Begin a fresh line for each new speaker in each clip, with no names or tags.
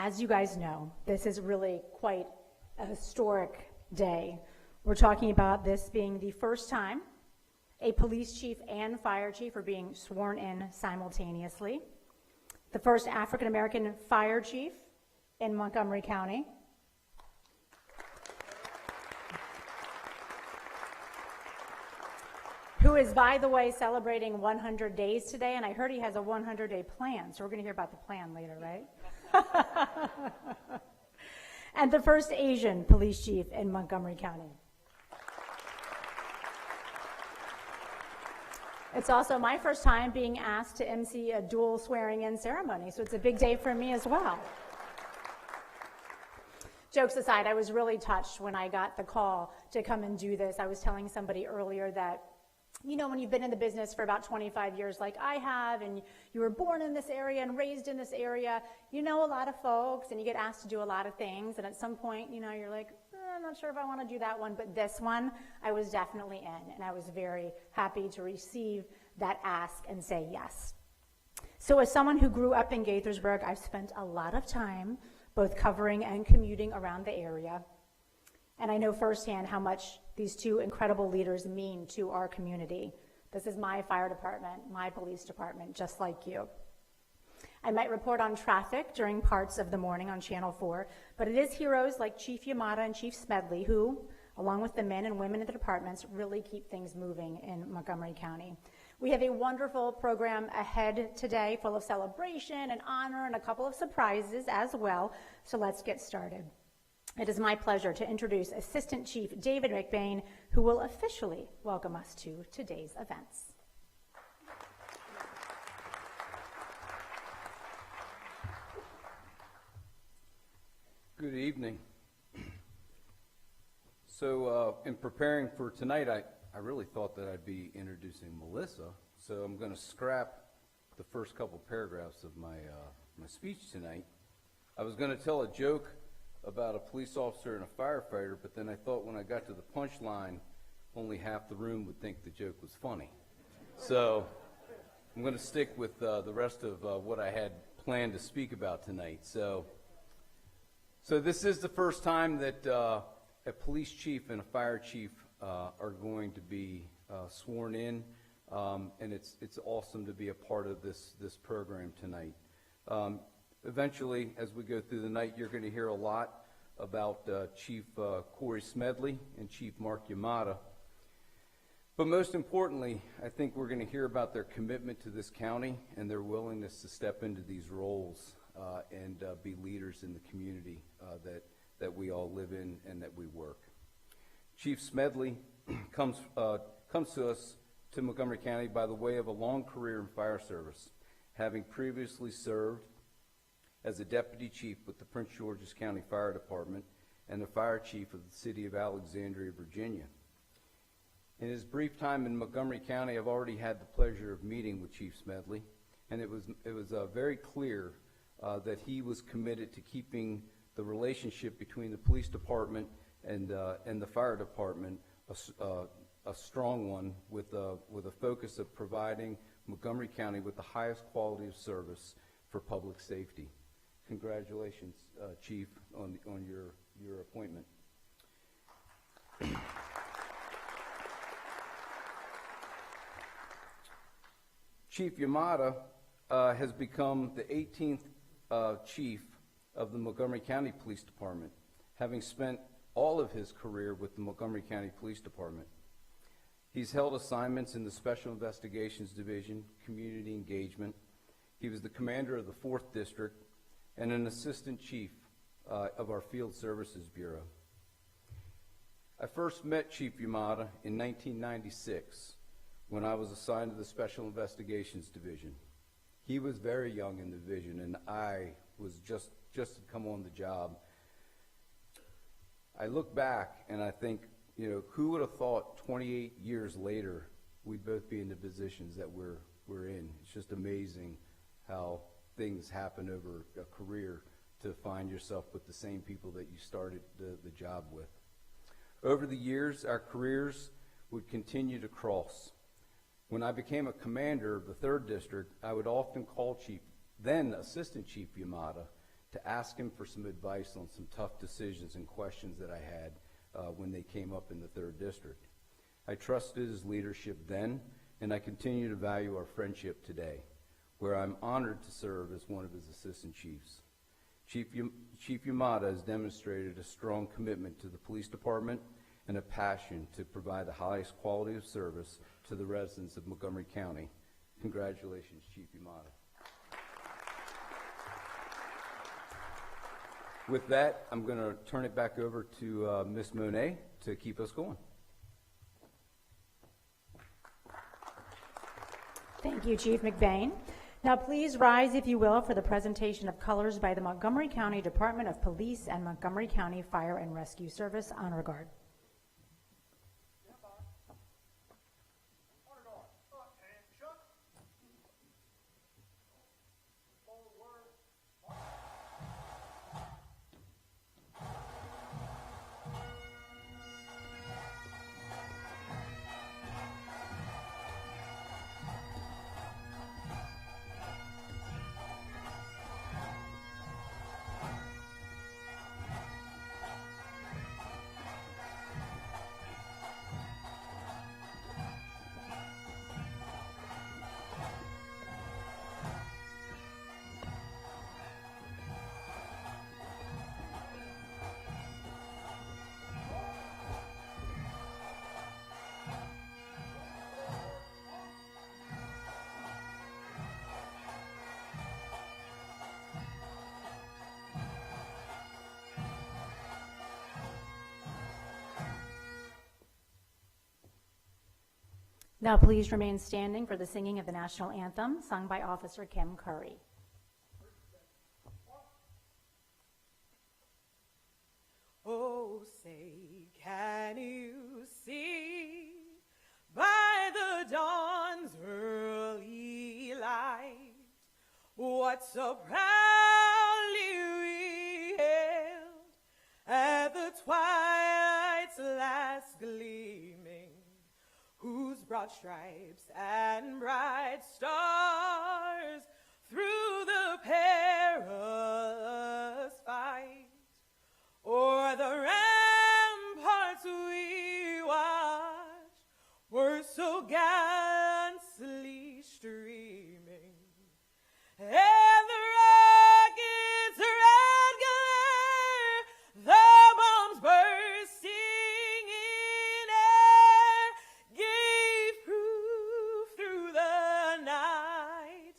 As you guys know, this is really quite a historic day. We're talking about this being the first time a police chief and fire chief are being sworn in simultaneously. The first African-American fire chief in Montgomery County. Who is, by the way, celebrating 100 days today, and I heard he has a 100-day plan, so we're going to hear about the plan later, right? And the first Asian police chief in Montgomery County. It's also my first time being asked to MC a dual swearing-in ceremony, so it's a big day for me as well. Jokes aside, I was really touched when I got the call to come and do this. I was telling somebody earlier that, you know, when you've been in the business for about 25 years like I have, and you were born in this area and raised in this area, you know a lot of folks, and you get asked to do a lot of things, and at some point, you know, you're like, I'm not sure if I want to do that one, but this one, I was definitely in, and I was very happy to receive that ask and say yes. So as someone who grew up in Gaithersburg, I've spent a lot of time both covering and commuting around the area, and I know firsthand how much these two incredible leaders mean to our community. This is my fire department, my police department, just like you. I might report on traffic during parts of the morning on Channel 4, but it is heroes like Chief Yamada and Chief Smedley who, along with the men and women in the departments, really keep things moving in Montgomery County. We have a wonderful program ahead today full of celebration and honor and a couple of surprises as well, so let's get started. It is my pleasure to introduce Assistant Chief David McBain, who will officially welcome us to today's events.
Good evening. So in preparing for tonight, I really thought that I'd be introducing Melissa, so I'm going to scrap the first couple paragraphs of my speech tonight. I was going to tell a joke about a police officer and a firefighter, but then I thought when I got to the punchline, only half the room would think the joke was funny. So I'm going to stick with the rest of what I had planned to speak about tonight. So this is the first time that a police chief and a fire chief are going to be sworn in, and it's awesome to be a part of this program tonight. Eventually, as we go through the night, you're going to hear a lot about Chief Corey Smedley and Chief Marc Yamada. But most importantly, I think we're going to hear about their commitment to this county and their willingness to step into these roles and be leaders in the community that we all live in and that we work. Chief Smedley comes to us to Montgomery County by the way of a long career in fire service, having previously served as a deputy chief with the Prince George's County Fire Department and the fire chief of the city of Alexandria, Virginia. In his brief time in Montgomery County, I've already had the pleasure of meeting with Chief Smedley, and it was very clear that he was committed to keeping the relationship between the police department and the fire department a strong one, with a focus of providing Montgomery County with the highest quality of service for public safety. Congratulations, Chief, on your appointment. Chief Yamada has become the 18th chief of the Montgomery County Police Department, having spent all of his career with the Montgomery County Police Department. He's held assignments in the Special Investigations Division, Community Engagement. He was the commander of the 4th District and an assistant chief of our Field Services Bureau. I first met Chief Yamada in 1996 when I was assigned to the Special Investigations Division. He was very young in the division, and I was just come on the job. I look back and I think, you know, who would have thought 28 years later we'd both be in the positions that we're in. It's just amazing how things happen over a career to find yourself with the same people that you started the job with. Over the years, our careers would continue to cross. When I became a commander of the 3rd District, I would often call then Assistant Chief Yamada to ask him for some advice on some tough decisions and questions that I had when they came up in the 3rd District. I trusted his leadership then, and I continue to value our friendship today, where I'm honored to serve as one of his assistant chiefs. Chief Yamada has demonstrated a strong commitment to the police department and a passion to provide the highest quality of service to the residents of Montgomery County. Congratulations, Chief Yamada. With that, I'm going to turn it back over to Ms. Monet to keep us going.
Thank you, Chief McBain. Now please rise, if you will, for the presentation of colors by the Montgomery County Department of Police and Montgomery County Fire and Rescue Service Honor Guard. Now please remain standing for the singing of the national anthem, sung by Officer Kim Curry.
Oh, say, can you see by the dawn's early light what so proudly we hailed at the twilight's last gleaming, whose broad stripes and bright stars through the perilous fight o'er the ramparts we watched were so gallantly streaming, and the rockets' red glare, the bombs bursting in air, gave proof through the night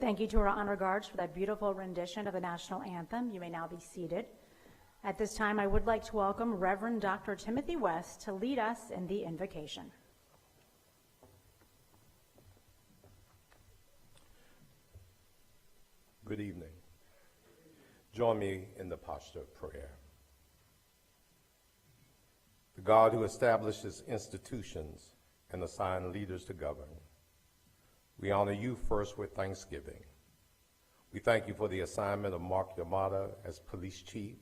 Thank you to our honor guards for that beautiful rendition of the national anthem. You may now be seated. At this time, I would like to welcome Reverend Dr. Timothy West to lead us in the invocation.
Good evening. Join me in the posture of prayer. The God who establishes institutions and assigns leaders to govern, we honor you first with thanksgiving. We thank you for the assignment of Marc Yamada as police chief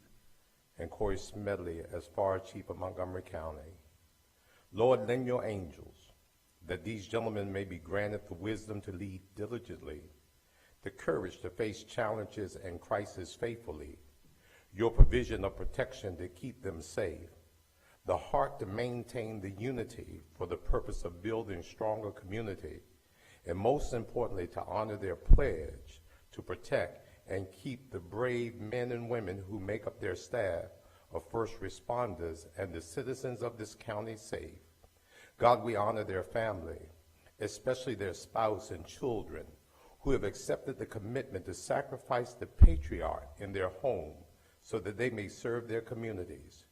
and Corey Smedley as fire chief of Montgomery County. Lord, lend your angels that these gentlemen may be granted the wisdom to lead diligently, the courage to face challenges and crises faithfully, your provision of protection to keep them safe, the heart to maintain the unity for the purpose of building stronger community, and most importantly, to honor their pledge to protect and keep the brave men and women who make up their staff of first responders and the citizens of this county safe. God, we honor their family, especially their spouse and children, who have accepted the commitment to sacrifice the patriarch in their home so that they may serve their communities.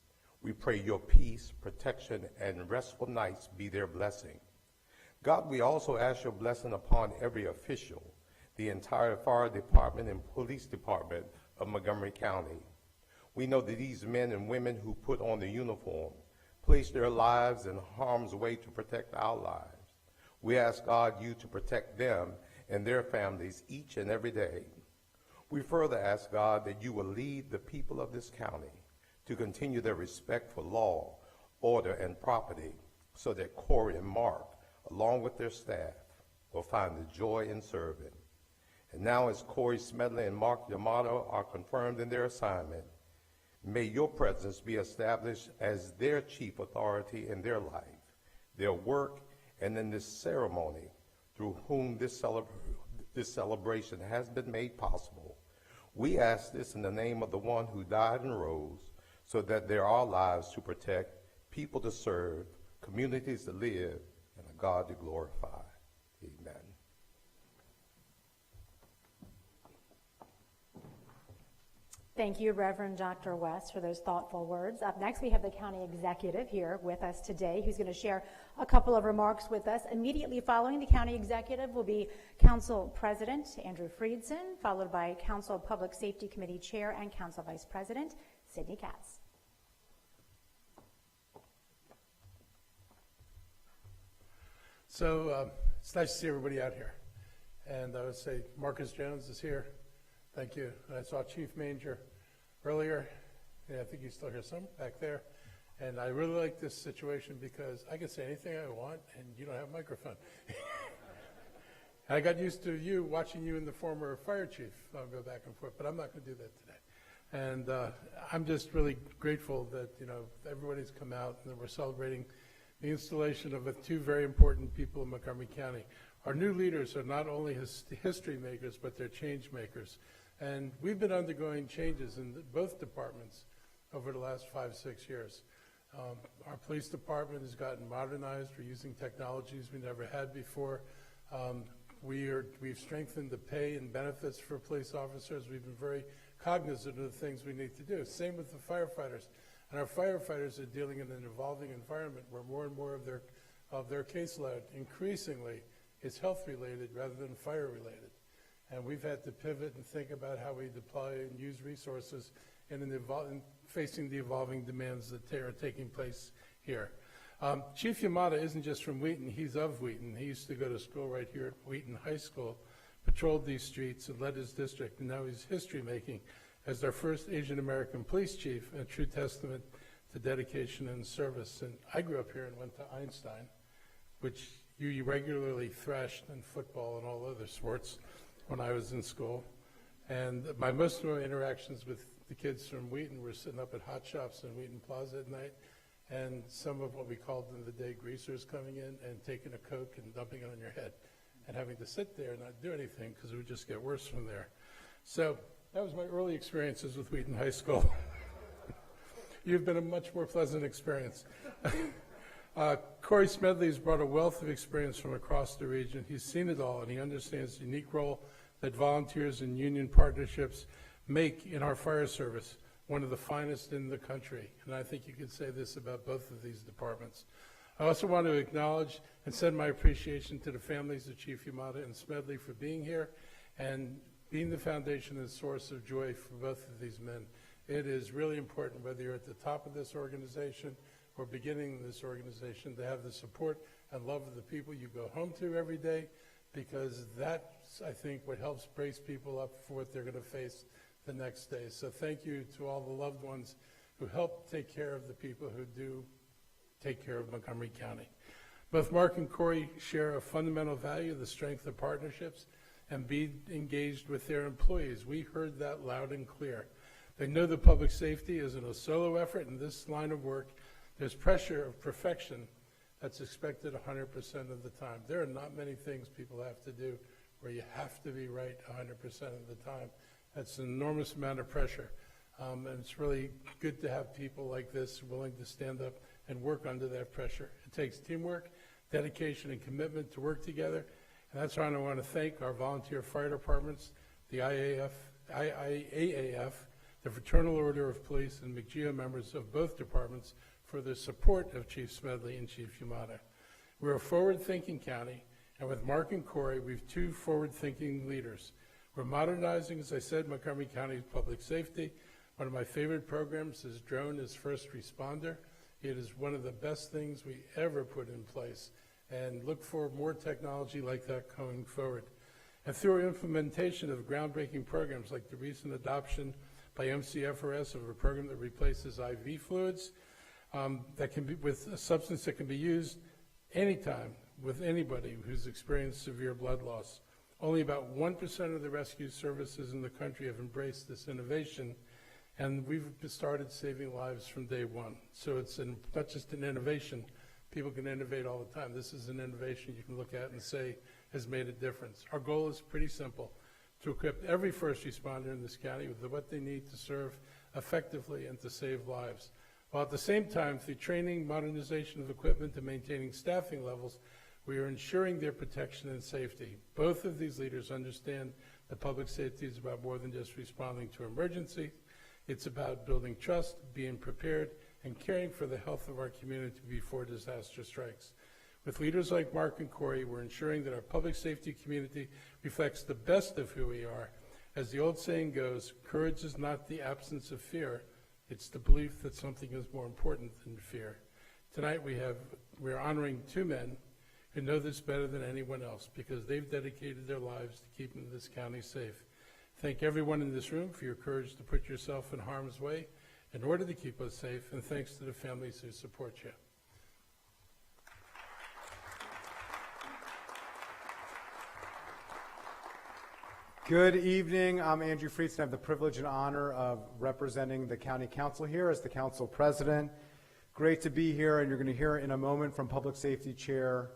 We pray your peace, protection, and restful nights be their blessing. God, we also ask your blessing upon every official, the entire fire department and police department of Montgomery County. We know that these men and women who put on the uniform place their lives in harm's way to protect our lives. We ask, God, you to protect them and their families each and every day. We further ask, God, that you will lead the people of this county to continue their respect for law, order, and property so that Corey and Marc, along with their staff, will find the joy in serving. And now as Corey Smedley and Marc Yamada are confirmed in their assignment, may your presence be established as their chief authority in their life, their work, and in this ceremony through whom this celebration has been made possible. We ask this in the name of the one who died and rose so that there are lives to protect, people to serve, communities to live, and a God to glorify. Amen.
Thank you, Reverend Dr. West, for those thoughtful words. Up next, we have the county executive here with us today, who's going to share a couple of remarks with us. Immediately following the county executive will be Council President Andrew Friedson, followed by Council Public Safety Committee Chair and Council Vice President Sidney Katz.
So it's nice to see everybody out here. And I would say Marcus Jones is here. Thank you. And I saw Chief Manger earlier. Yeah, I think he's still here some back there. And I really like this situation because I can say anything I want and you don't have a microphone. I got used to you watching you and the former fire chief go back and forth, but I'm not going to do that today. And I'm just really grateful that, you know, everybody's come out and that we're celebrating the installation of two very important people in Montgomery County. Our new leaders are not only history makers, but they're change makers. And we've been undergoing changes in both departments over the last 5-6 years. Our police department has gotten modernized. We're using technologies we never had before. We've strengthened the pay and benefits for police officers. We've been very cognizant of the things we need to do. Same with the firefighters. And our firefighters are dealing in an evolving environment where more and more of their caseload increasingly is health-related rather than fire-related. And we've had to pivot and think about how we deploy and use resources in facing the evolving demands that are taking place here. Chief Yamada isn't just from Wheaton, he's of Wheaton. He used to go to school right here at Wheaton High School, patrolled these streets and led his district, and now he's history-making as our first Asian American police chief, a true testament to dedication and service. And I grew up here and went to Einstein, which you regularly thrashed in football and all other sports when I was in school. And most of my interactions with the kids from Wheaton were sitting up at hot shops in Wheaton Plaza at night, and some of what we called in the day greasers coming in and taking a Coke and dumping it on your head and having to sit there and not do anything because it would just get worse from there. So that was my early experiences with Wheaton High School. You've been a much more pleasant experience. Corey Smedley has brought a wealth of experience from across the region. He's seen it all, and he understands the unique role that volunteers and union partnerships make in our fire service one of the finest in the country. And I think you could say this about both of these departments. I also want to acknowledge and send my appreciation to the families of Chief Yamada and Smedley for being here and being the foundation and source of joy for both of these men. It is really important, whether you're at the top of this organization or beginning this organization, to have the support and love of the people you go home to every day, because that's, I think, what helps brace people up for what they're going to face the next day. So thank you to all the loved ones who help take care of the people who do take care of Montgomery County. Both Marc and Corey share a fundamental value, the strength of partnerships, and be engaged with their employees. We heard that loud and clear. They know that public safety isn't a solo effort. In this line of work, there's pressure of perfection that's expected 100% of the time. There are not many things people have to do where you have to be right 100% of the time. That's an enormous amount of pressure. And it's really good to have people like this willing to stand up and work under that pressure. It takes teamwork, dedication, and commitment to work together. And that's why I want to thank our volunteer fire departments, the IAAF, the Fraternal Order of Police, and McGeo members of both departments for their support of Chief Smedley and Chief Yamada. We're a forward-thinking county, and with Marc and Corey, we have two forward-thinking leaders. We're modernizing, as I said, Montgomery County's public safety. One of my favorite programs is Drone as First Responder. It is one of the best things we ever put in place, and look for more technology like that going forward. And through our implementation of groundbreaking programs like the recent adoption by MCFRS of a program that replaces IV fluids, that can be with a substance that can be used anytime with anybody who's experienced severe blood loss. Only about 1% of the rescue services in the country have embraced this innovation, and we've started saving lives from day one. So it's not just an innovation. People can innovate all the time. This is an innovation you can look at and say has made a difference. Our goal is pretty simple: to equip every first responder in this county with what they need to serve effectively and to save lives, while at the same time, through training, modernization of equipment, and maintaining staffing levels, we are ensuring their protection and safety. Both of these leaders understand that public safety is about more than just responding to emergency. It's about building trust, being prepared, and caring for the health of our community before disaster strikes. With leaders like Marc and Corey, we're ensuring that our public safety community reflects the best of who we are. As the old saying goes, courage is not the absence of fear, it's the belief that something is more important than fear. Tonight we're honoring two men who know this better than anyone else, because they've dedicated their lives to keeping this county safe. Thank everyone in this room for your courage to put yourself in harm's way in order to keep us safe, and thanks to the families who support you.
Good evening. I'm Andrew Friedson. I have the privilege and honor of representing the County Council here as the Council President. Great to be here, and you're going to hear in a moment from Public Safety Chair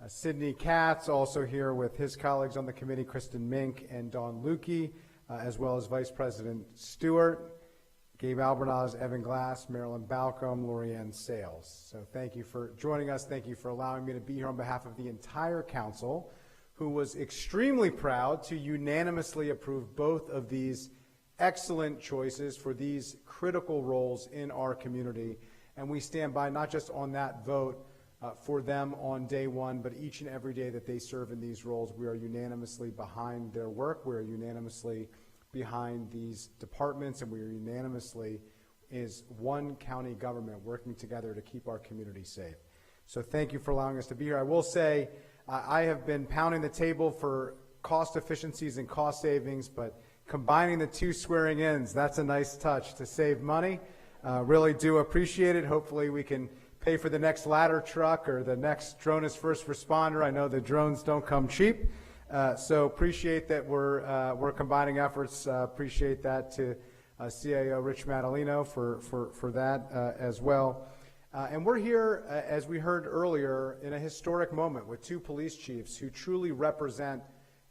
Sidney Katz, also here with his colleagues on the committee, Kristen Mink and Dawn Lukey, as well as Vice President Stewart, Gabe Albernaz, Evan Glass, Marilyn Balcom, Lorianne Sales. So thank you for joining us. Thank you for allowing me to be here on behalf of the entire council, who was extremely proud to unanimously approve both of these excellent choices for these critical roles in our community. And we stand by not just on that vote for them on day one, but each and every day that they serve in these roles. We are unanimously behind their work. We are unanimously behind these departments, and we are unanimously is one county government working together to keep our community safe. So thank you for allowing us to be here. I will say I have been pounding the table for cost efficiencies and cost savings, but combining the two swearing-ins, that's a nice touch to save money. Really do appreciate it. Hopefully we can pay for the next ladder truck or the next drone as first responder. I know the drones don't come cheap. So appreciate that we're combining efforts. Appreciate that to CIO Rich Madalino for that as well. And we're here, as we heard earlier, in a historic moment with two police chiefs who truly represent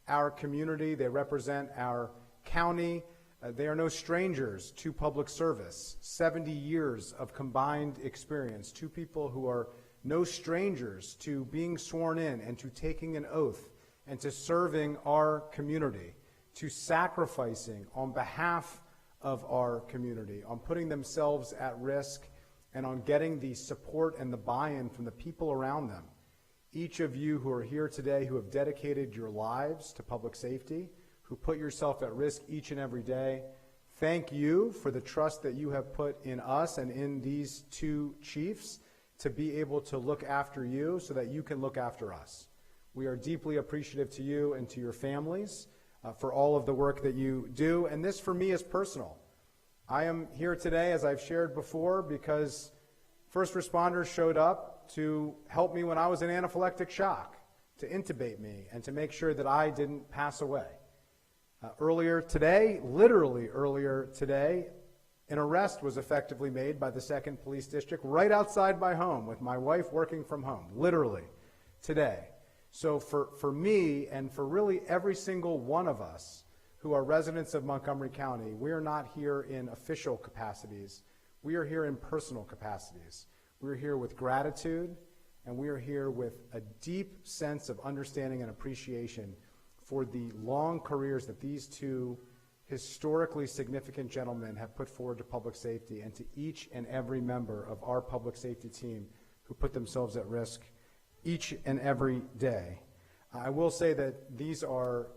our community. They represent our county. They are no strangers to public service. 70 years of combined experience. Two people who are no strangers to being sworn in and to taking an oath and to serving our community. to sacrificing on behalf of our community, on putting themselves at risk, and on getting the support and the buy-in from the people around them. Each of you who are here today who have dedicated your lives to public safety, who put yourself at risk each and every day, thank you for the trust that you have put in us and in these two chiefs to be able to look after you so that you can look after us. We are deeply appreciative to you and to your families for all of the work that you do, and this for me is personal. I am here today, as I've shared before, because first responders showed up to help me when I was in anaphylactic shock, to intubate me, and to make sure that I didn't pass away. Earlier today, literally earlier today, an arrest was effectively made by the 2nd Police District right outside my home with my wife working from home, literally today. So for me and for really every single one of us who are residents of Montgomery County, we are not here in official capacities. We are here in personal capacities. We're here with gratitude, and we are here with a deep sense of understanding and appreciation for the long careers that these two historically significant gentlemen have put forward to public safety, and to each and every member of our public safety team who put themselves at risk each and every day. I will say that these are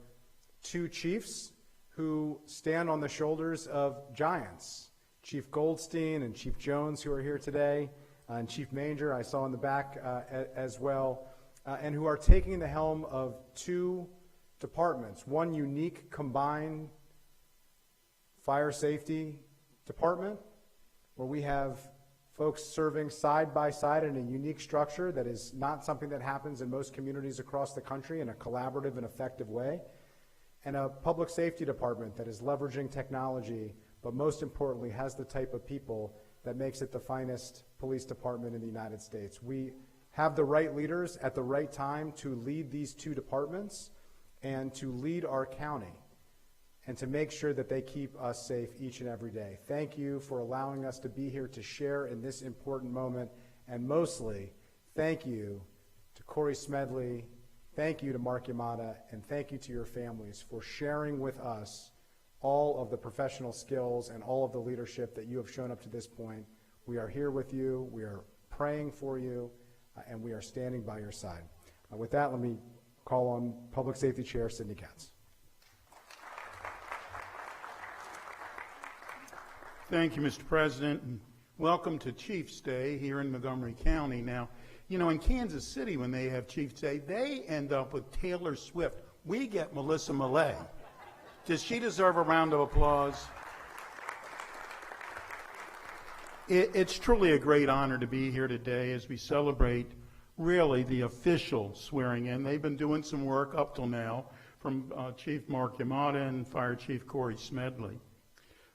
two chiefs who stand on the shoulders of giants. Chief Goldstein and Chief Jones, who are here today, and Chief Manger, I saw in the back as well, and who are taking the helm of two departments, one unique combined fire safety department, where we have folks serving side by side in a unique structure that is not something that happens in most communities across the country in a collaborative and effective way, and a public safety department that is leveraging technology, but most importantly has the type of people that makes it the finest police department in the United States. We have the right leaders at the right time to lead these two departments and to lead our county and to make sure that they keep us safe each and every day. Thank you for allowing us to be here to share in this important moment, and mostly, thank you to Corey Smedley, thank you to Marc Yamada, and thank you to your families for sharing with us all of the professional skills and all of the leadership that you have shown up to this point. We are here with you, we are praying for you, and we are standing by your side. With that, let me call on Public Safety Chair Sidney Katz.
Thank you, Mr. President, and welcome to Chiefs Day here in Montgomery County. Now, you know, in Kansas City, when they have Chiefs Day, they end up with Taylor Swift. We get Melissa Millay. Does she deserve a round of applause? It's truly a great honor to be here today as we celebrate really the official swearing in. They've been doing some work up till now from Chief Marc Yamada and Fire Chief Corey Smedley.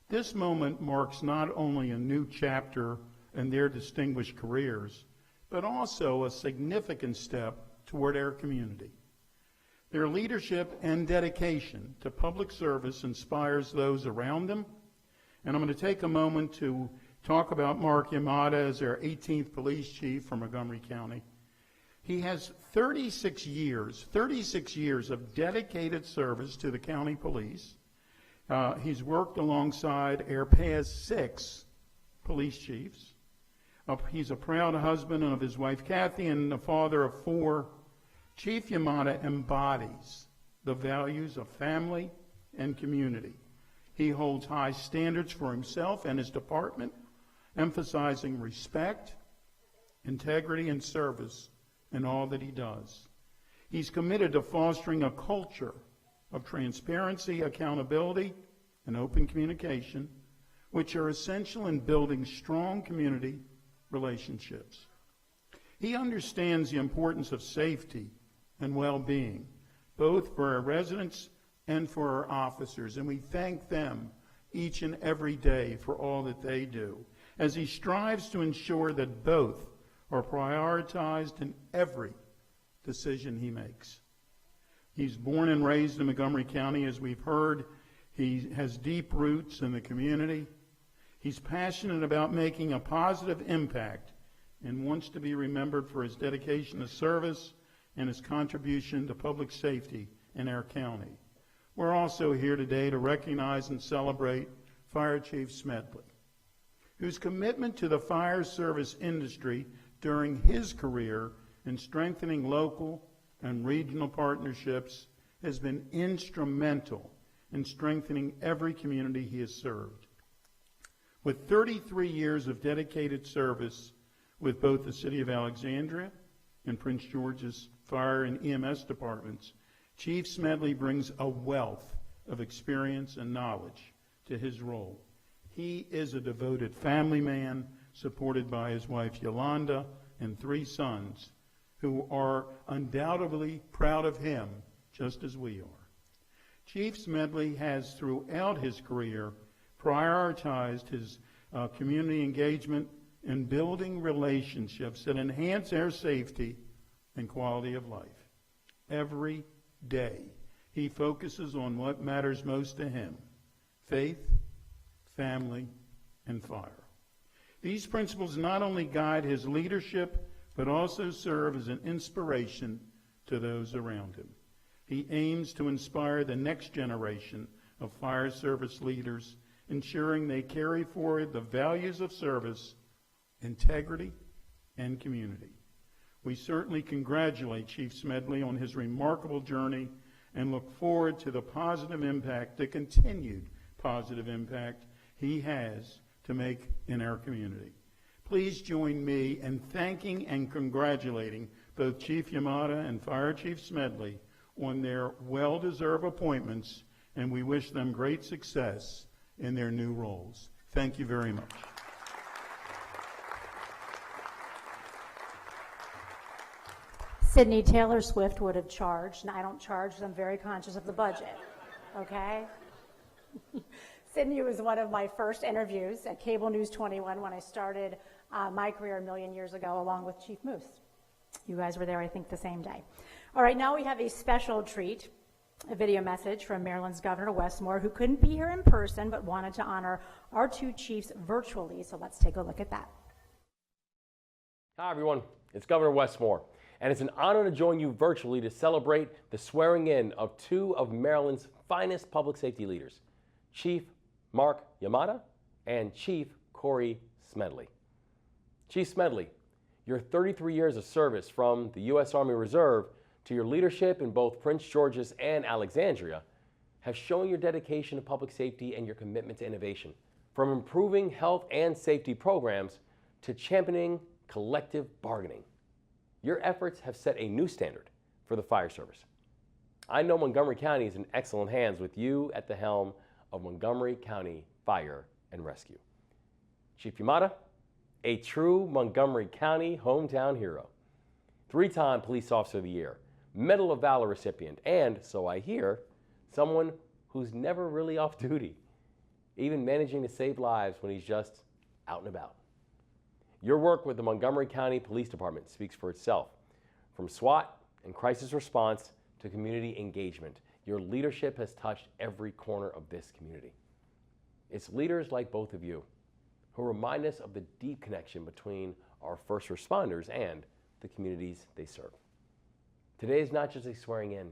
This moment marks not only a new chapter in their distinguished careers, but also a significant step toward our community. Their leadership and dedication to public service inspires those around them, and I'm going to take a moment to talk about Marc Yamada as our 18th police chief for Montgomery County. He has 36 years of dedicated service to the county police. He's worked alongside our past 6 police chiefs. He's a proud husband of his wife Kathy and the father of 4. Chief Yamada embodies the values of family and community. He holds high standards for himself and his department, emphasizing respect, integrity, and service in all that he does. He's committed to fostering a culture of transparency, accountability, and open communication, which are essential in building strong community relationships. He understands the importance of safety and well-being, both for our residents and for our officers, and we thank them each and every day for all that they do, as he strives to ensure that both are prioritized in every decision he makes. He's born and raised in Montgomery County, as we've heard. He has deep roots in the community. He's passionate about making a positive impact and wants to be remembered for his dedication to service and his contribution to public safety in our county. we're also here today to recognize and celebrate Fire Chief Smedley, whose commitment to the fire service industry during his career in strengthening local and regional partnerships has been instrumental in strengthening every community he has served. With 33 years of dedicated service with both the City of Alexandria and Prince George's Fire and EMS departments, Chief Smedley brings a wealth of experience and knowledge to his role. He is a devoted family man, supported by his wife Yolanda and 3 sons, who are undoubtedly proud of him, just as we are. Chief Smedley has, throughout his career, prioritized his community engagement in building relationships that enhance air safety and quality of life. Every day, he focuses on what matters most to him: faith, family, and fire. These principles not only guide his leadership, but also serve as an inspiration to those around him. He aims to inspire the next generation of fire service leaders, ensuring they carry forward the values of service, integrity, and community. We certainly congratulate Chief Smedley on his remarkable journey and look forward to the positive impact, the continued positive impact he has to make in our community. Please join me in thanking and congratulating both Chief Yamada and Fire Chief Smedley on their well-deserved appointments, and we wish them great success in their new roles. Thank you very much.
Sidney, Taylor Swift would have charged, and I don't charge because I'm very conscious of the budget, okay? Sidney was one of my first interviews at Cable News 21 when I started my career a million years ago, along with Chief Moose. You guys were there, I think, the same day. All right, now we have a special treat, a video message from Maryland's Governor Westmore, who couldn't be here in person but wanted to honor our 2 chiefs virtually, so let's take a look at that.
Hi, everyone. It's Governor Westmore, and it's an honor to join you virtually to celebrate the swearing in of 2 of Maryland's finest public safety leaders, Chief Marc Yamada and Chief Corey Smedley. Chief Smedley, your 33 years of service from the U.S. Army Reserve to your leadership in both Prince George's and Alexandria have shown your dedication to public safety and your commitment to innovation. From improving health and safety programs to championing collective bargaining, your efforts have set a new standard for the fire service. I know Montgomery County is in excellent hands with you at the helm of Montgomery County Fire and Rescue. Chief Yamada, a true Montgomery County hometown hero, 3-time Police Officer of the Year, Medal of Valor recipient, and, so I hear, someone who's never really off duty, even managing to save lives when he's just out and about. Your work with the Montgomery County Police Department speaks for itself. From SWAT and crisis response to community engagement, your leadership has touched every corner of this community. It's leaders like both of you who remind us of the deep connection between our first responders and the communities they serve. Today is not just a swearing in,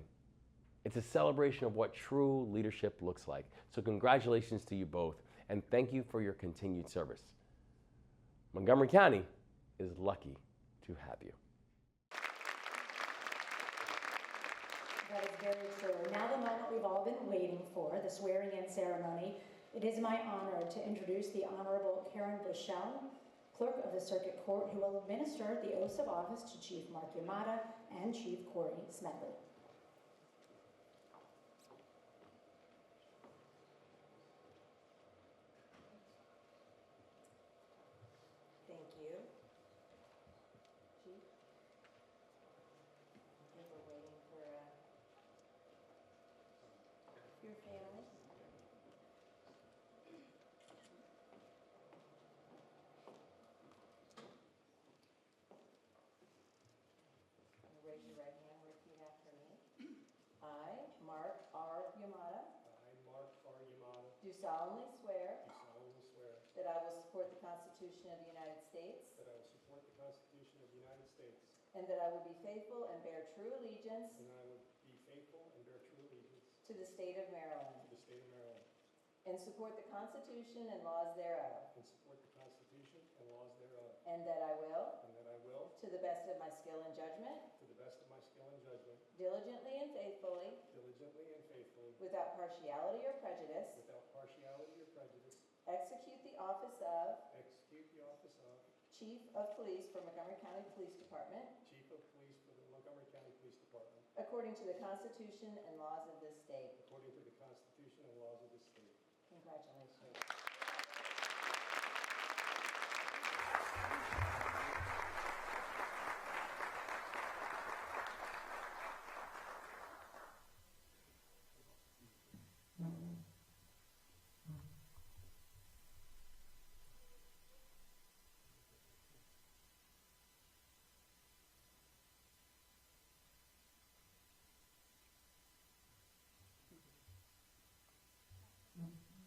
it's a celebration of what true leadership looks like. So congratulations to you both, and thank you for your continued service. Montgomery County is lucky to have you.
That is very true. Now the moment we've all been waiting for, the swearing-in ceremony. It is my honor to introduce the Honorable Karen Bushell, Clerk of the Circuit Court, who will administer the oaths of office to Chief Marc Yamada and Chief Corey Smedley. Thank you. Chief? I think we're waiting for your family. Raise your right hand, repeat after me. I, Marc R. Yamada,
I, Marc R. Yamada,
do solemnly swear
do solemnly swear
that I will support the Constitution of the United States
that I will support the Constitution of the United States,
and that I will be faithful and bear true allegiance
and I will be faithful and bear true allegiance
to the state of Maryland,
to the state of Maryland,
and support the Constitution and laws thereof,
and support the Constitution and laws thereof,
and that I will,
and that I will,
to the best of my skill and judgment,
to the best of my skill and judgment,
diligently and faithfully,
diligently and faithfully,
without partiality or prejudice,
without partiality or prejudice,
execute the office of
execute the office of
Chief of Police for Montgomery County Police Department
Chief of Police for the Montgomery County Police Department,
according to the Constitution and laws of this state.
according to the Constitution and laws of the state.
Congratulations.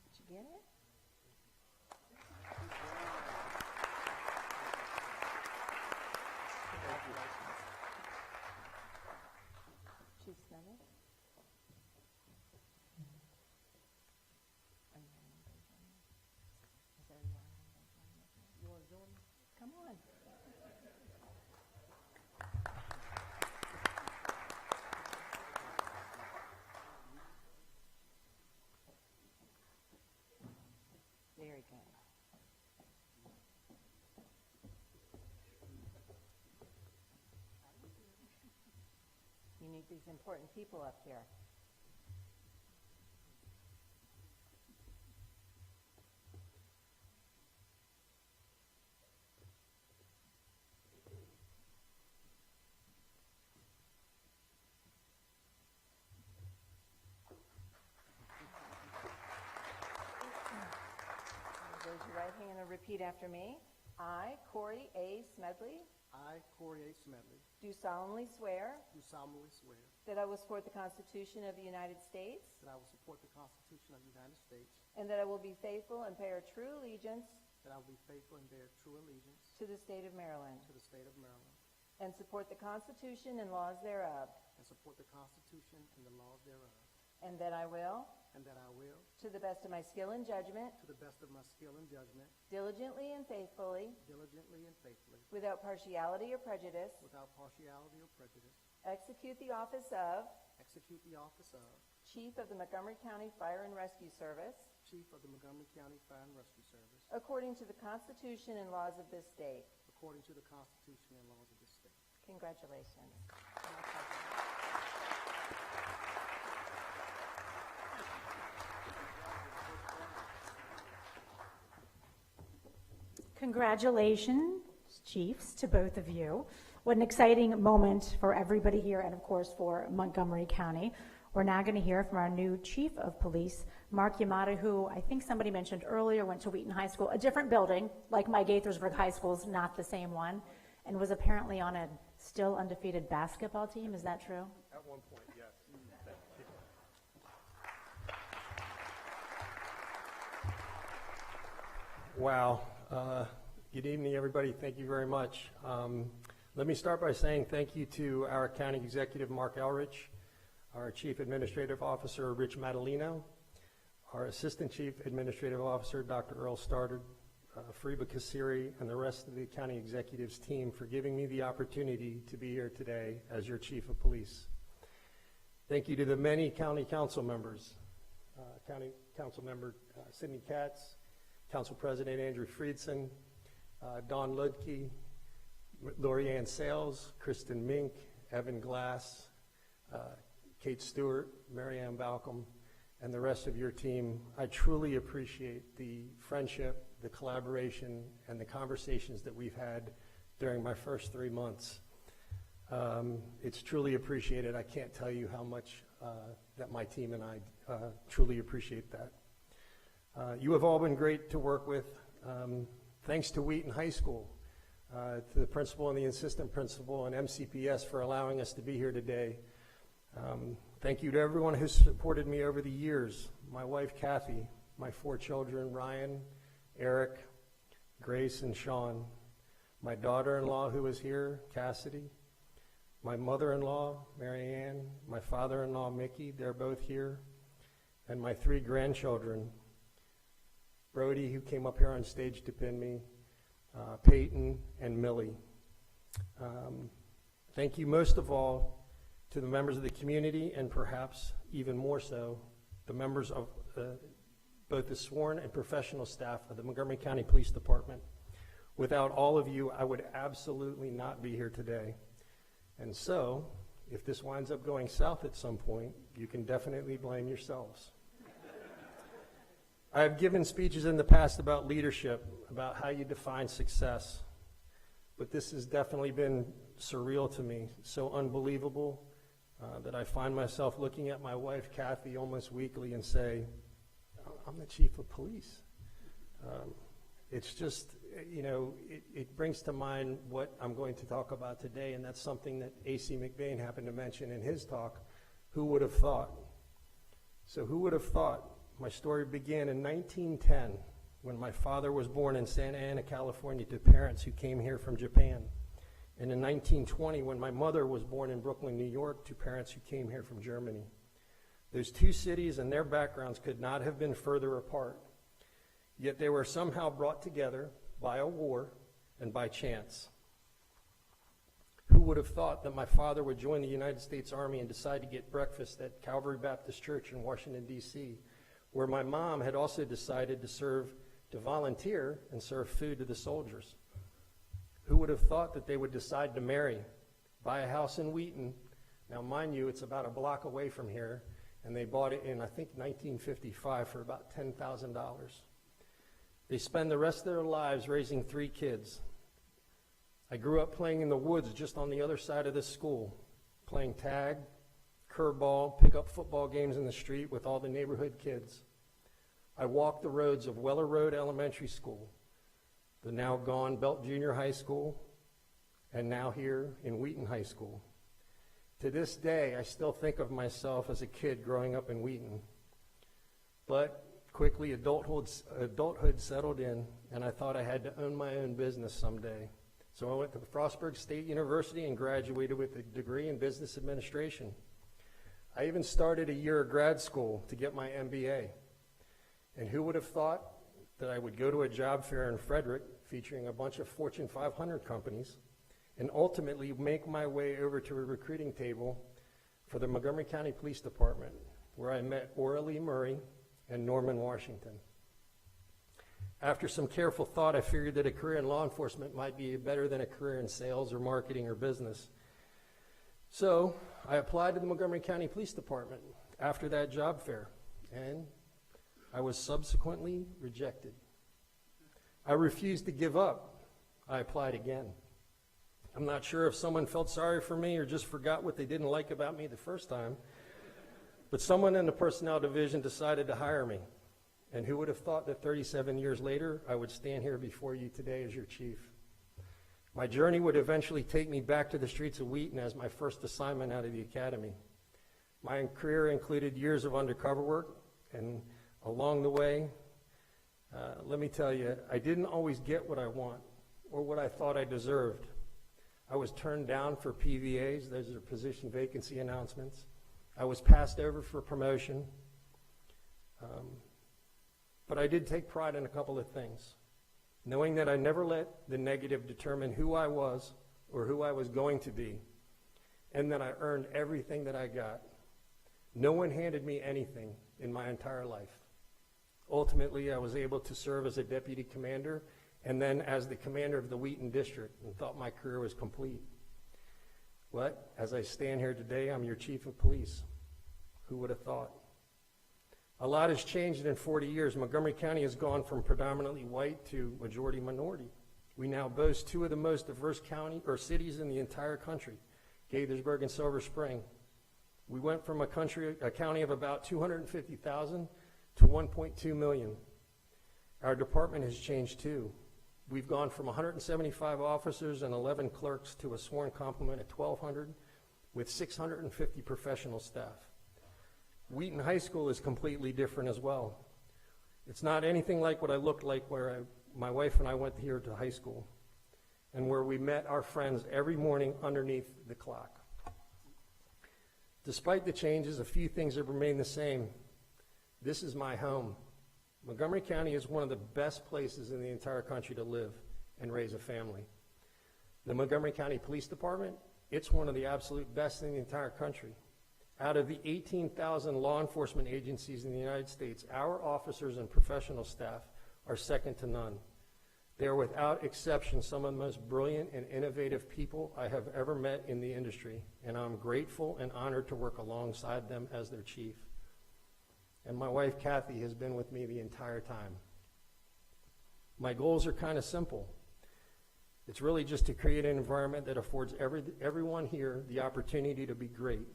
Did you get it? Chief Smedley? Is there a yarn? You want to join me? Come on. Very good. You need these important people up here. Raise your right hand and repeat after me. I, Corey A. Smedley,
I, Corey A. Smedley,
do solemnly swear
do solemnly swear
that I will support the Constitution of the United States
that I will support the Constitution of the United States,
and that I will be faithful and bear true allegiance
that I will be faithful and bear true allegiance
to the state of Maryland,
to the state of Maryland,
and support the Constitution and laws thereof,
and support the Constitution and the laws thereof,
and that I will,
and that I will,
to the best of my skill and judgment,
to the best of my skill and judgment,
diligently and faithfully,
diligently and faithfully,
without partiality or prejudice,
without partiality or prejudice,
execute the office of
execute the office of
Chief of the Montgomery County Fire and Rescue Service
Chief of the Montgomery County Fire and Rescue Service,
according to the Constitution and laws of this state.
according to the Constitution and laws of this state.
Congratulations.
Congratulations, chiefs, to both of you. What an exciting moment for everybody here and, of course, for Montgomery County. We're now going to hear from our new Chief of Police, Marc Yamada, who I think somebody mentioned earlier went to Wheaton High School, a different building, like my Gaithersburg High School's not the same one, and was apparently on a still undefeated basketball team. Is that true?
At one point, yes.
Wow. Good evening, everybody. Thank you very much. Let me start by saying thank you to our County Executive, Marc Elrich, our Chief Administrative Officer, Rich Madalino, our Assistant Chief Administrative Officer, Dr. Earl Stoddard, Fariba Kassiri, and the rest of the County Executives team for giving me the opportunity to be here today as your Chief of Police. Thank you to the many County Council members, County Council Member Sidney Katz, Council President Andrew Friedson, Don Ludke, Lori Ann Sales, Kristen Mink, Evan Glass, Kate Stewart, Mary Ann Balcom, and the rest of your team. I truly appreciate the friendship, the collaboration, and the conversations that we've had during my first 3 months. It's truly appreciated. I can't tell you how much that my team and I truly appreciate that. You have all been great to work with. Thanks to Wheaton High School, to the principal and the assistant principal and MCPS for allowing us to be here today. Thank you to everyone who's supported me over the years. My wife, Kathy, my 4 children, Ryan, Eric, Grace, and Sean. My daughter-in-law who is here, Cassidy. My mother-in-law, Mary Ann. My father-in-law, Mickey, they're both here. and my 3 grandchildren, Brody, who came up here on stage to pin me, Peyton, and Millie. Thank you most of all to the members of the community, and perhaps even more so, the members of both the sworn and professional staff of the Montgomery County Police Department. Without all of you, I would absolutely not be here today. And so, if this winds up going south at some point, you can definitely blame yourselves. I have given speeches in the past about leadership, about how you define success, but this has definitely been surreal to me, so unbelievable that I find myself looking at my wife, Kathy, almost weekly and say, I'm the chief of police. It's just, you know, it brings to mind what I'm going to talk about today, and that's something that A.C. McBain happened to mention in his talk. Who would have thought? So who would have thought? My story began in 1910 when my father was born in Santa Ana, California, to parents who came here from Japan. And in 1920 when my mother was born in Brooklyn, New York, to parents who came here from Germany. Those 2 cities and their backgrounds could not have been further apart. Yet they were somehow brought together by a war and by chance. Who would have thought that my father would join the United States Army and decide to get breakfast at Calvary Baptist Church in Washington, D.C., where my mom had also decided to volunteer and serve food to the soldiers? Who would have thought that they would decide to marry, buy a house in Wheaton? Now, mind you, it's about a block away from here, and they bought it in, I think, 1955 for about $10,000. They spend the rest of their lives raising 3 kids. I grew up playing in the woods just on the other side of this school, playing tag, curveball, pick-up football games in the street with all the neighborhood kids. I walked the roads of Weller Road Elementary School, the now gone Belt Junior High School, and now here in Wheaton High School. To this day, I still think of myself as a kid growing up in Wheaton. But quickly, adulthood settled in, and I thought I had to own my own business someday. So I went to Frostburg State University and graduated with a degree in business administration. I even started a year of grad school to get my MBA. And who would have thought that I would go to a job fair in Frederick featuring a bunch of Fortune 500 companies and ultimately make my way over to a recruiting table for the Montgomery County Police Department, where I met Oralee Murray and Norman Washington. After some careful thought, I figured that a career in law enforcement might be better than a career in sales or marketing or business. So I applied to the Montgomery County Police Department after that job fair, and I was subsequently rejected. I refused to give up. I applied again. I'm not sure if someone felt sorry for me or just forgot what they didn't like about me the first time, but someone in the personnel division decided to hire me. And who would have thought that 37 years later, I would stand here before you today as your chief? My journey would eventually take me back to the streets of Wheaton as my first assignment out of the academy. My career included years of undercover work, and along the way, let me tell you, I didn't always get what I want or what I thought I deserved. I was turned down for PVAs, those are position vacancy announcements. I was passed over for promotion. But I did take pride in a couple of things. Knowing that I never let the negative determine who I was or who I was going to be, and that I earned everything that I got. No one handed me anything in my entire life. Ultimately, I was able to serve as a deputy commander and then as the commander of the Wheaton district, and thought my career was complete. But as I stand here today, I'm your chief of police. Who would have thought? A lot has changed in 40 years. Montgomery County has gone from predominantly white to majority minority. We now boast 2 of the most diverse cities in the entire country, Gaithersburg and Silver Spring. We went from a county of about 250,000 to 1.2 million. Our department has changed too. We've gone from 175 officers and 11 clerks to a sworn complement of 1,200 with 650 professional staff. Wheaton High School is completely different as well. It's not anything like what I looked like where my wife and I went here to high school and where we met our friends every morning underneath the clock. Despite the changes, a few things have remained the same. This is my home. Montgomery County is one of the best places in the entire country to live and raise a family. The Montgomery County Police Department, it's one of the absolute best in the entire country. Out of the 18,000 law enforcement agencies in the United States, our officers and professional staff are second to none. They are without exception some of the most brilliant and innovative people I have ever met in the industry, and I'm grateful and honored to work alongside them as their chief. And my wife, Kathy, has been with me the entire time. My goals are kind of simple. It's really just to create an environment that affords everyone here the opportunity to be great.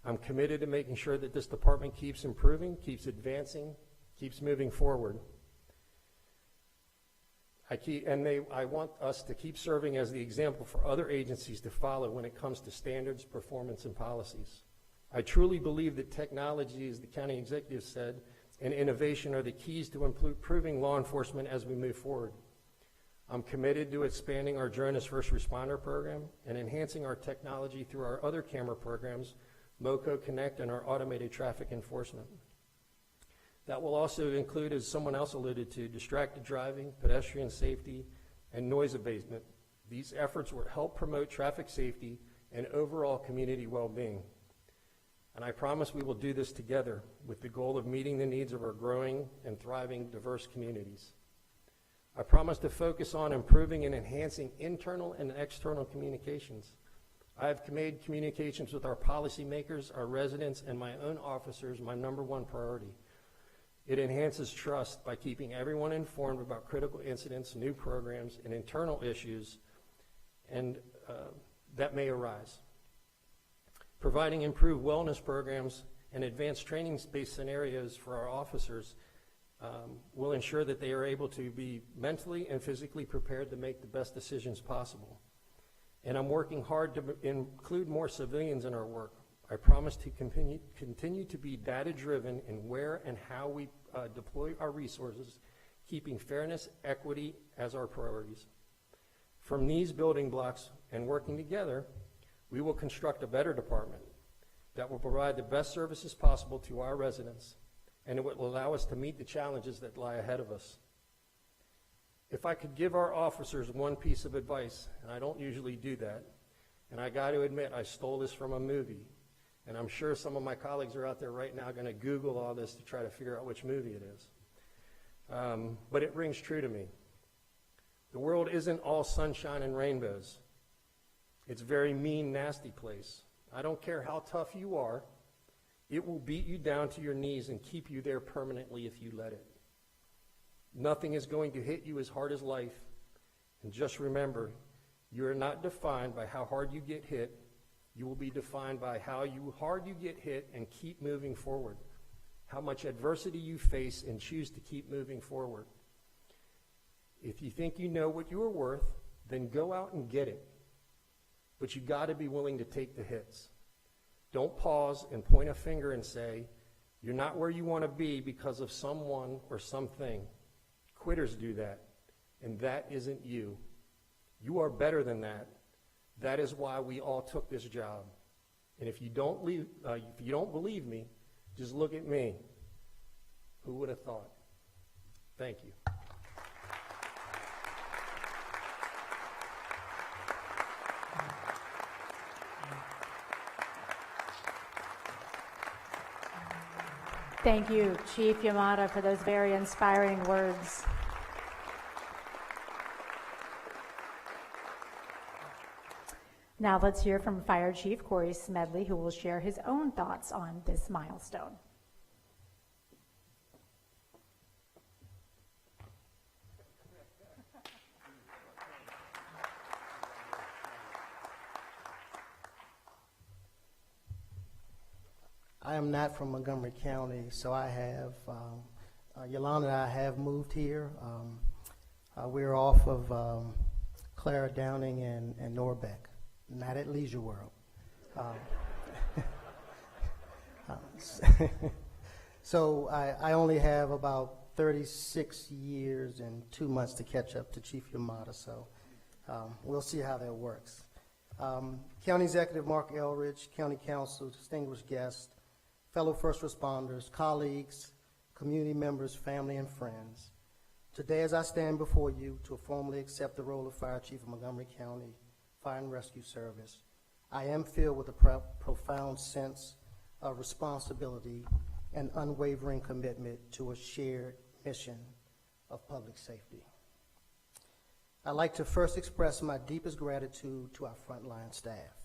I'm committed to making sure that this department keeps improving, keeps advancing, keeps moving forward. I want us to keep serving as the example for other agencies to follow when it comes to standards, performance, and policies. I truly believe that technology, as the county executive said, and innovation are the keys to improving law enforcement as we move forward. I'm committed to expanding our drone as first responder program and enhancing our technology through our other camera programs, MoCo Connect, and our automated traffic enforcement. That will also include, as someone else alluded to, distracted driving, pedestrian safety, and noise abatement. These efforts will help promote traffic safety and overall community well-being. And I promise we will do this together with the goal of meeting the needs of our growing and thriving diverse communities. I promise to focus on improving and enhancing internal and external communications. I have made communications with our policymakers, our residents, and my own officers my #1 priority. It enhances trust by keeping everyone informed about critical incidents, new programs, and internal issues that may arise. Providing improved wellness programs and advanced training-based scenarios for our officers will ensure that they are able to be mentally and physically prepared to make the best decisions possible. And I'm working hard to include more civilians in our work. I promise to continue to be data-driven in where and how we deploy our resources, keeping fairness, equity as our priorities. From these building blocks and working together, we will construct a better department that will provide the best services possible to our residents, and it will allow us to meet the challenges that lie ahead of us. If I could give our officers one piece of advice, and I don't usually do that, and I got to admit I stole this from a movie, and I'm sure some of my colleagues are out there right now going to Google all this to try to figure out which movie it is. But it rings true to me. The world isn't all sunshine and rainbows. It's a very mean, nasty place. I don't care how tough you are, it will beat you down to your knees and keep you there permanently if you let it. Nothing is going to hit you as hard as life. And just remember, you are not defined by how hard you get hit. You will be defined by how hard you get hit and keep moving forward. How much adversity you face and choose to keep moving forward. If you think you know what you are worth, then go out and get it. But you got to be willing to take the hits. Don't pause and point a finger and say, you're not where you want to be because of someone or something. Quitters do that, and that isn't you. You are better than that. That is why we all took this job. And if you don't believe me, just look at me. Who would have thought? Thank you.
Thank you, Chief Yamada, for those very inspiring words. Now let's hear from Fire Chief Corey Smedley, who will share his own thoughts on this milestone.
I am not from Montgomery County, so I have, Yolanda and I have moved here. We're off of Clara Downing and Norbeck, not at Leisure World. So I only have about 36 years and 2 months to catch up to Chief Yamada, so we'll see how that works. County Executive Marc Elrich, County Council, distinguished guests, fellow first responders, colleagues, community members, family, and friends. Today, as I stand before you to formally accept the role of Fire Chief of Montgomery County Fire and Rescue Service, I am filled with a profound sense of responsibility and unwavering commitment to a shared mission of public safety. I'd like to first express my deepest gratitude to our frontline staff,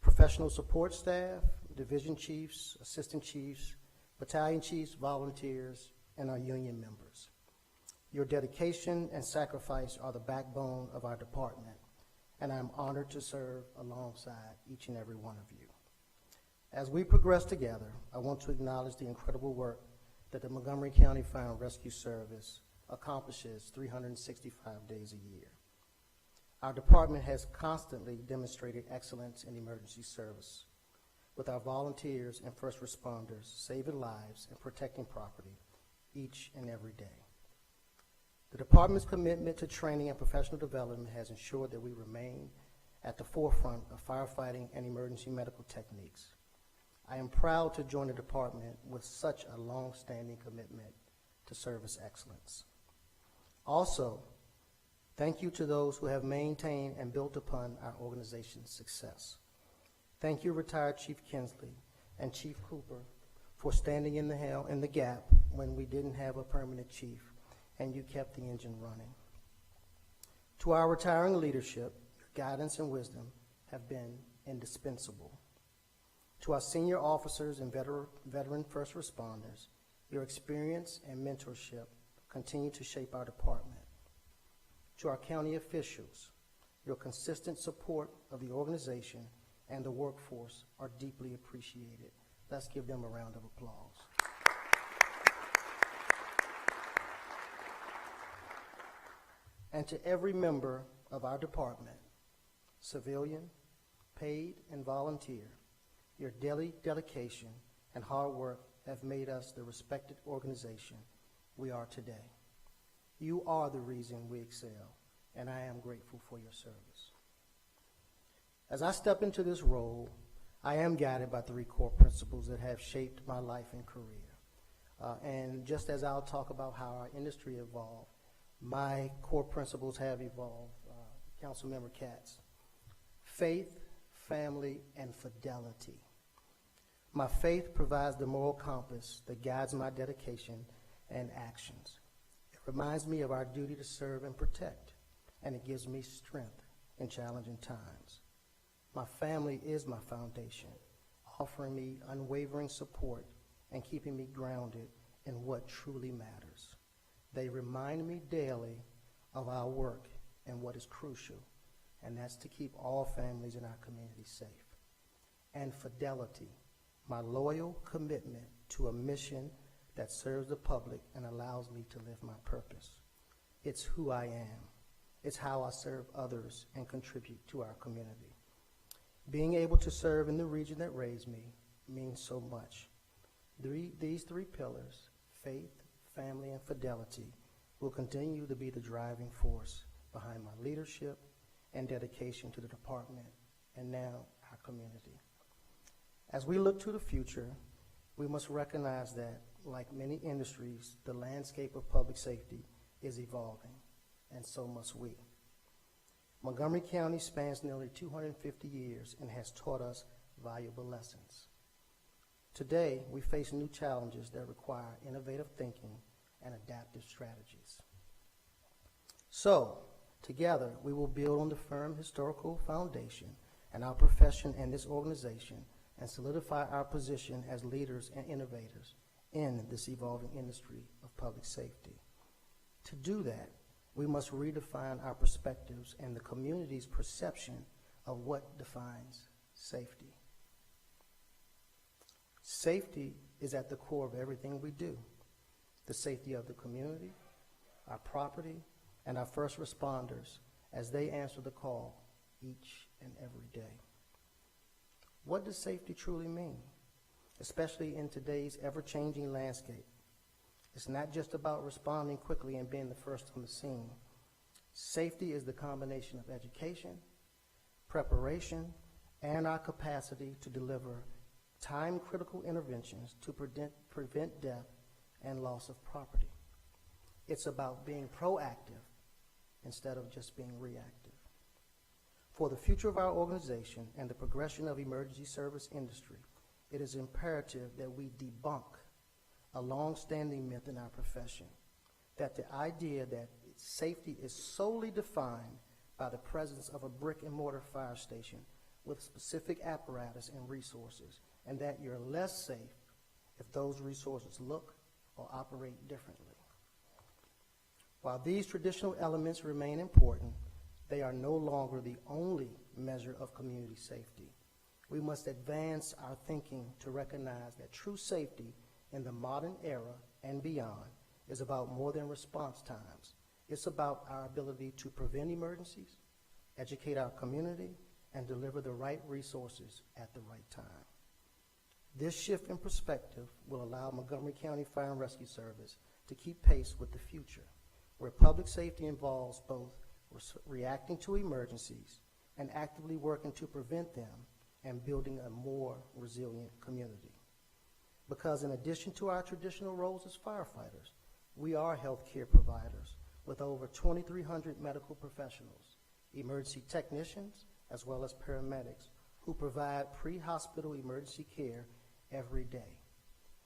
professional support staff, division chiefs, assistant chiefs, battalion chiefs, volunteers, and our union members. Your dedication and sacrifice are the backbone of our department, and I'm honored to serve alongside each and every one of you. As we progress together, I want to acknowledge the incredible work that the Montgomery County Fire and Rescue Service accomplishes 365 days a year. Our department has constantly demonstrated excellence in emergency service, with our volunteers and first responders saving lives and protecting property each and every day. The department's commitment to training and professional development has ensured that we remain at the forefront of firefighting and emergency medical techniques. I am proud to join the department with such a long-standing commitment to service excellence. Also, thank you to those who have maintained and built upon our organization's success. Thank you, retired Chief Kinsley and Chief Cooper, for standing in the gap when we didn't have a permanent chief, and you kept the engine running. To our retiring leadership, your guidance and wisdom have been indispensable. To our senior officers and veteran first responders, your experience and mentorship continue to shape our department. To our county officials, your consistent support of the organization and the workforce are deeply appreciated. Let's give them a round of applause. And to every member of our department, civilian, paid, and volunteer, your daily dedication and hard work have made us the respected organization we are today. You are the reason we excel, and I am grateful for your service. As I step into this role, I am guided by 3 core principles that have shaped my life and career. And just as I'll talk about how our industry evolved, my core principles have evolved. Councilmember Katz: faith, family, and fidelity. My faith provides the moral compass that guides my dedication and actions. It reminds me of our duty to serve and protect, and it gives me strength in challenging times. My family is my foundation, offering me unwavering support and keeping me grounded in what truly matters. They remind me daily of our work and what is crucial, and that's to keep all families in our community safe. And fidelity, my loyal commitment to a mission that serves the public and allows me to live my purpose. It's who I am. It's how I serve others and contribute to our community. Being able to serve in the region that raised me means so much. These 3 pillars, faith, family, and fidelity, will continue to be the driving force behind my leadership and dedication to the department and now our community. As we look to the future, we must recognize that, like many industries, the landscape of public safety is evolving, and so must we. Montgomery County spans nearly 250 years and has taught us valuable lessons. Today, we face new challenges that require innovative thinking and adaptive strategies. So, together, we will build on the firm historical foundation and our profession and this organization and solidify our position as leaders and innovators in this evolving industry of public safety. To do that, we must redefine our perspectives and the community's perception of what defines safety. Safety is at the core of everything we do. The safety of the community, our property, and our first responders as they answer the call each and every day. What does safety truly mean, especially in today's ever-changing landscape? It's not just about responding quickly and being the first on the scene. Safety is the combination of education, preparation, and our capacity to deliver time-critical interventions to prevent death and loss of property. It's about being proactive instead of just being reactive. For the future of our organization and the progression of emergency service industry, it is imperative that we debunk a long-standing myth in our profession, that the idea that safety is solely defined by the presence of a brick-and-mortar fire station with specific apparatus and resources, and that you're less safe if those resources look or operate differently. While these traditional elements remain important, they are no longer the only measure of community safety. We must advance our thinking to recognize that true safety in the modern era and beyond is about more than response times. It's about our ability to prevent emergencies, educate our community, and deliver the right resources at the right time. This shift in perspective will allow Montgomery County Fire and Rescue Service to keep pace with the future, where public safety involves both reacting to emergencies and actively working to prevent them and building a more resilient community. Because in addition to our traditional roles as firefighters, we are healthcare providers with over 2,300 medical professionals, emergency technicians, as well as paramedics who provide pre-hospital emergency care every day.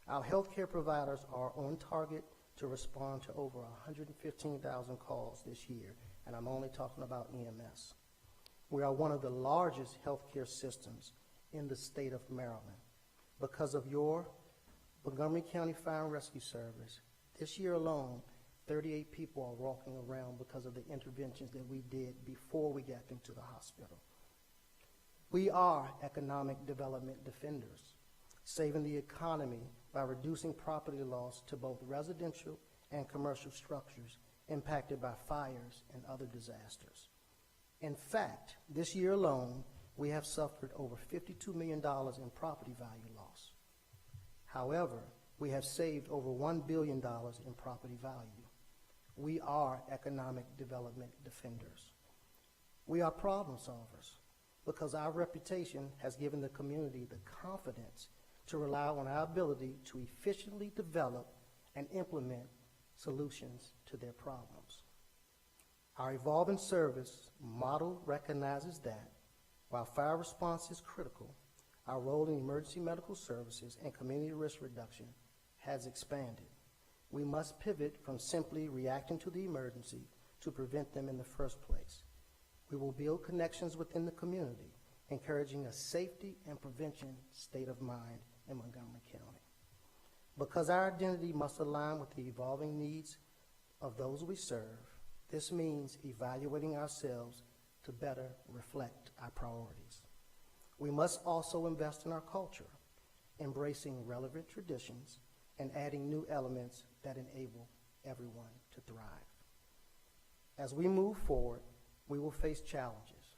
Our healthcare providers are on target to respond to over 115,000 calls this year, and I'm only talking about EMS. We are one of the largest healthcare systems in the state of Maryland. Because of your Montgomery County Fire and Rescue Service, this year alone, 38 people are walking around because of the interventions that we did before we got them to the hospital. We are economic development defenders, saving the economy by reducing property loss to both residential and commercial structures impacted by fires and other disasters. In fact, this year alone, we have suffered over $52 million in property value loss. However, we have saved over $1 billion in property value. We are economic development defenders. We are problem solvers because our reputation has given the community the confidence to rely on our ability to efficiently develop and implement solutions to their problems. Our evolving service model recognizes that while fire response is critical, our role in emergency medical services and community risk reduction has expanded. We must pivot from simply reacting to the emergency to prevent them in the first place. We will build connections within the community, encouraging a safety and prevention state of mind in Montgomery County. Because our identity must align with the evolving needs of those we serve, this means evaluating ourselves to better reflect our priorities. We must also invest in our culture, embracing relevant traditions and adding new elements that enable everyone to thrive. As we move forward, we will face challenges,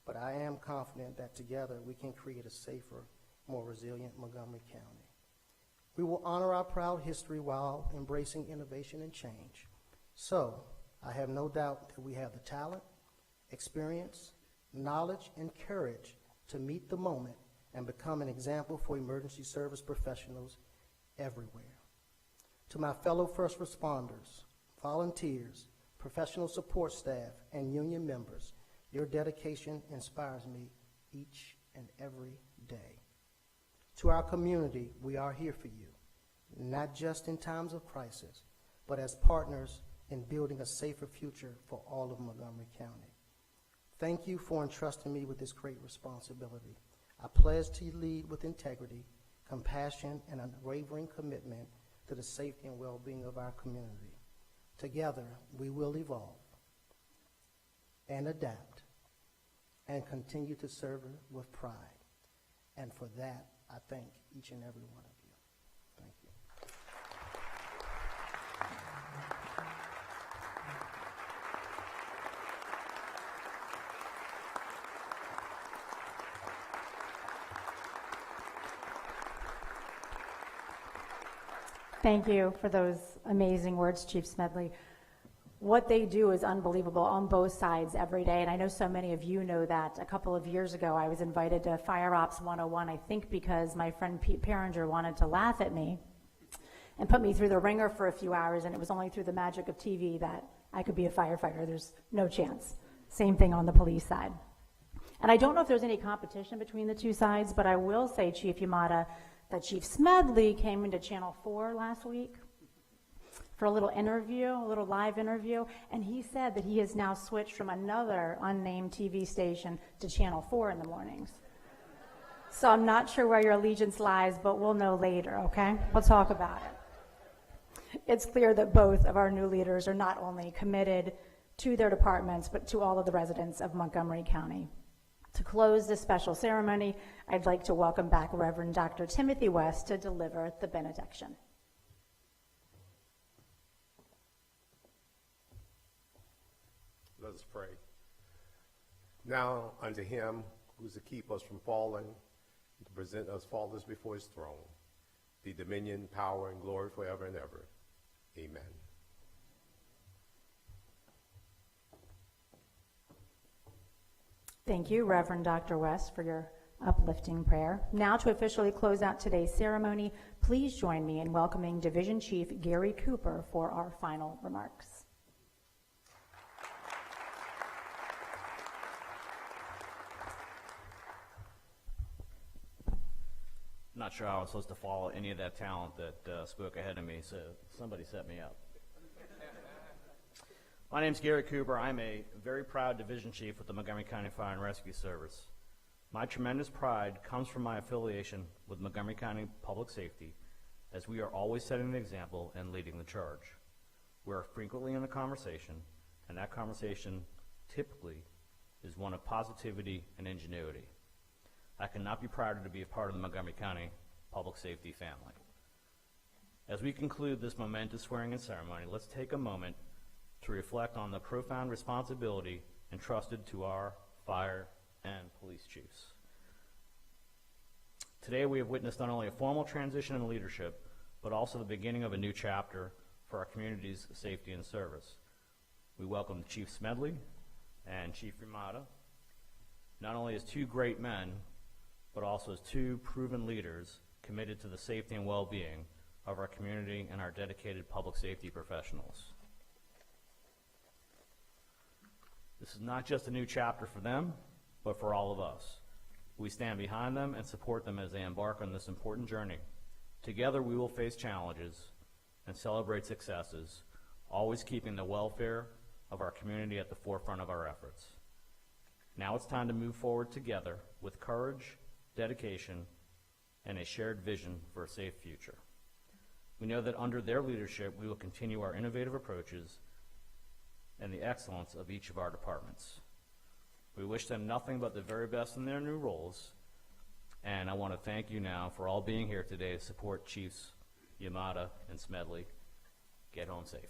but I am confident that together we can create a safer, more resilient Montgomery County. We will honor our proud history while embracing innovation and change. So, I have no doubt that we have the talent, experience, knowledge, and courage to meet the moment and become an example for emergency service professionals everywhere. To my fellow first responders, volunteers, professional support staff, and union members, your dedication inspires me each and every day. To our community, we are here for you, not just in times of crisis, but as partners in building a safer future for all of Montgomery County. Thank you for entrusting me with this great responsibility. I pledge to lead with integrity, compassion, and unwavering commitment to the safety and well-being of our community. Together, we will evolve and adapt and continue to serve with pride. And for that, I thank each and every one of you. Thank you.
Thank you for those amazing words, Chief Smedley. what they do is unbelievable on both sides every day. And I know so many of you know that. A couple of years ago, I was invited to Fire Ops 101, I think because my friend Pete Perringer wanted to laugh at me and put me through the ringer for a few hours, and it was only through the magic of TV that I could be a firefighter. There's no chance. Same thing on the police side. And I don't know if there's any competition between the two sides, but I will say, Chief Yamada, that Chief Smedley came into Channel 4 last week for a little interview, a little live interview, and he said that he has now switched from another unnamed TV station to Channel 4 in the mornings. So I'm not sure where your allegiance lies, but we'll know later, okay? We'll talk about it. It's clear that both of our new leaders are not only committed to their departments, but to all of the residents of Montgomery County. To close this special ceremony, I'd like to welcome back Reverend Dr. Timothy West to deliver the benediction.
Let us pray. Now unto him who is to keep us from falling, and to present us faultless before his throne, be dominion, power, and glory forever and ever. Amen.
Thank you, Reverend Dr. West, for your uplifting prayer. Now to officially close out today's ceremony, please join me in welcoming Division Chief Gary Cooper for our final remarks.
Not sure how I was supposed to follow any of that talent that spoke ahead of me, so somebody set me up. My name's Gary Cooper. I'm a very proud division chief with the Montgomery County Fire and Rescue Service. My tremendous pride comes from my affiliation with Montgomery County Public Safety, as we are always setting the example and leading the charge. We are frequently in a conversation, and that conversation typically is one of positivity and ingenuity. I cannot be prouder to be a part of the Montgomery County Public Safety family. As we conclude this momentous swearing-in ceremony, let's take a moment to reflect on the profound responsibility entrusted to our fire and police chiefs. Today we have witnessed not only a formal transition in leadership, but also the beginning of a new chapter for our community's safety and service. We welcome Chief Smedley and Chief Yamada, not only as two great men, but also as two proven leaders committed to the safety and well-being of our community and our dedicated public safety professionals. This is not just a new chapter for them, but for all of us. We stand behind them and support them as they embark on this important journey. Together we will face challenges and celebrate successes, always keeping the welfare of our community at the forefront of our efforts. Now it's time to move forward together with courage, dedication, and a shared vision for a safe future. We know that under their leadership, we will continue our innovative approaches and the excellence of each of our departments. We wish them nothing but the very best in their new roles, and I want to thank you now for all being here today to support Chiefs Yamada and Smedley. Get home safe.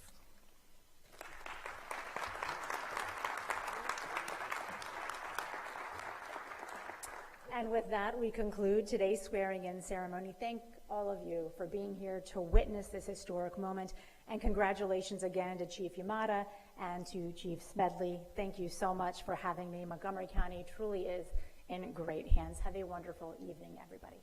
And with that, we conclude today's swearing-in ceremony. Thank all of you for being here to witness this historic moment, and congratulations again to Chief Yamada and to Chief Smedley. Thank you so much for having me. Montgomery County truly is in great hands. Have a wonderful evening, everybody.